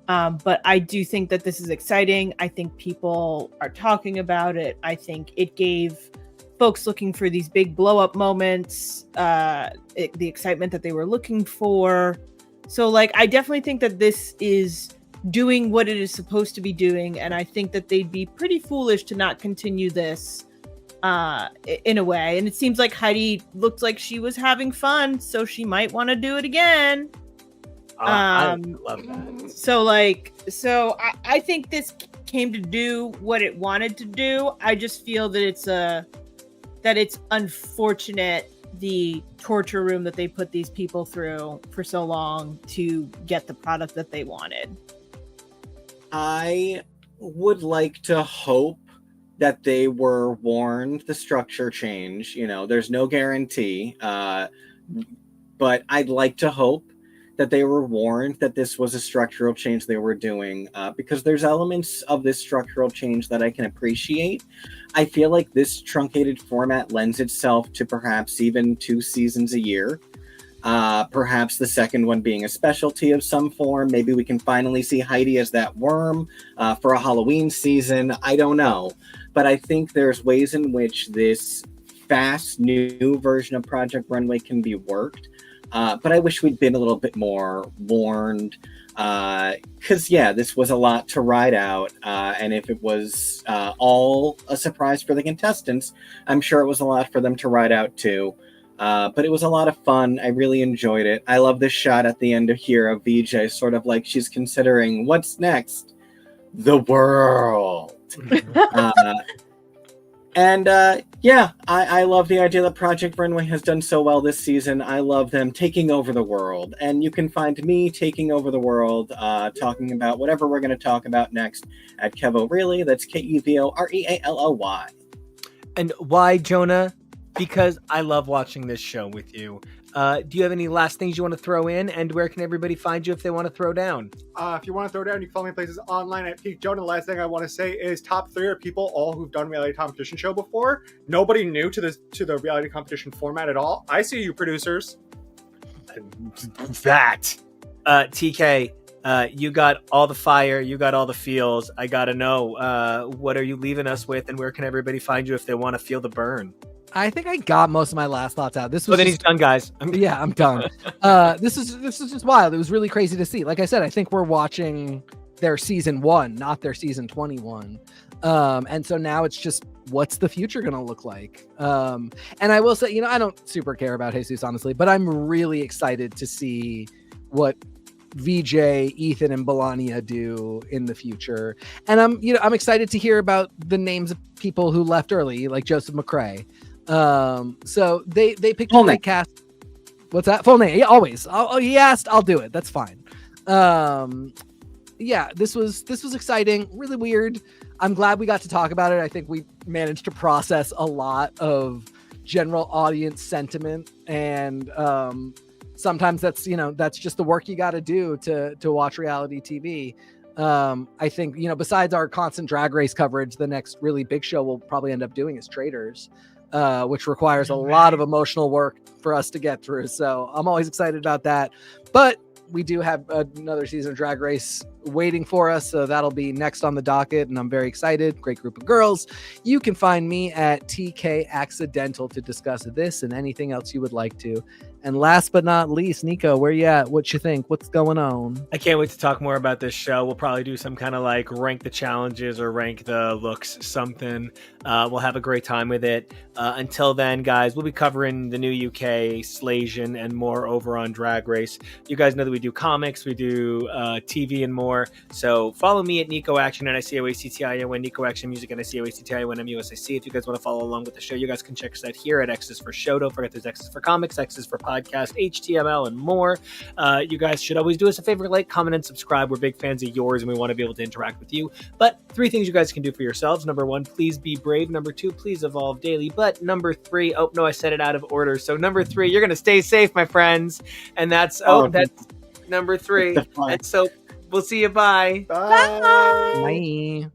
But I do think that this is exciting. I think people are talking about it. I think it gave folks looking for these big blow up moments the excitement that they were looking for. So, like, I definitely think that this is doing what it is supposed to be doing. And I think that they'd be pretty foolish to not continue this in a way. And it seems like Heidi looked like she was having fun, so she might want to do it again. I love that. So I think this came to do what it wanted to do. I just feel that it's unfortunate, the torture room that they put these people through for so long to get the product that they wanted. I would like to hope that they were warned the structure change. You know, there's no guarantee, but I'd like to hope that they were warned that this was a structural change they were doing, because there's elements of this structural change that I can appreciate. I feel like this truncated format lends itself to perhaps even 2 seasons a year. Perhaps the second one being a specialty of some form. Maybe we can finally see Heidi as that worm for a Halloween season. I don't know. But I think there's ways in which this fast new version of Project Runway can be worked. But I wish we'd been a little bit more warned, because, this was a lot to ride out. And if it was all a surprise for the contestants, I'm sure it was a lot for them to ride out too. But it was a lot of fun. I really enjoyed it. I love this shot at the end of here of Veejay, sort of like she's considering what's next. The world. I love the idea that Project Runway has done so well this season. I love them taking over the world. And you can find me taking over the world, talking about whatever we're going to talk about next at KEVO Really. That's KEVO REALOY. And why, Jonah? Because I love watching this show with you. Do you have any last things you want to throw in? And where can everybody find you if they want to throw down? If you want to throw down, you can follow me places online at Peak Jonah. The last thing I want to say is top 3 are people all who've done reality competition show before. Nobody new to the reality competition format at all. I see you, producers. That. TK, You got all the fire, you got all the feels. I gotta know, what are you leaving us with, and where can everybody find you if they want to feel the burn? I think I got most of my last thoughts out. This was Well, then he's done, guys. yeah, I'm done. This is just wild. It was really crazy to see. Like I said, I think we're watching their season 1, not their season 21. And so now it's just, what's the future gonna look like? And I will say, I don't super care about Jesus, honestly, but I'm really excited to see what Veejay, Ethan, and Melania do in the future. And I'm excited to hear about the names of people who left early, like Joseph McCrae. So they picked a great cast. What's that? Full name? Yeah, always. He asked, I'll do it. That's fine. Yeah, this was exciting, really weird. I'm glad we got to talk about it. I think we managed to process a lot of general audience sentiment, and sometimes that's just the work you got to do to watch reality TV. I think, besides our constant Drag Race coverage, the next really big show we'll probably end up doing is Traitors, which requires a lot of emotional work for us to get through. So I'm always excited about that. But we do have another season of Drag Race waiting for us, so that'll be next on the docket, and I'm very excited. Great group of girls. You can find me at TK Accidental to discuss this and anything else you would like to. And last but not least, Nico, where you at? What you think? What's going on? I can't wait to talk more about this show. We'll probably do some kind of like rank the challenges or rank the looks something. We'll have a great time with it. Until then, guys, we'll be covering the new UK, Slasian, and more over on Drag Race. You guys know that we do comics, we do TV and more. So follow me at Nico Action, NICOACTION, Nico Action Music, NICOACTION, MUSIC. If you guys want to follow along with the show, you guys can check us out here at X's for Show. Don't forget there's X's for Comics, X's for Podcast, HTML, and more. You guys should always do us a favor, like, comment, and subscribe. We're big fans of yours, and we want to be able to interact with you. But 3 things you guys can do for yourselves. Number 1, please be brave. Number 2, please evolve daily. But number 3, oh no, I said it out of order. So number 3, you're gonna stay safe, my friends. And that's that's number 3. And so we'll see you. Bye. Bye. Bye.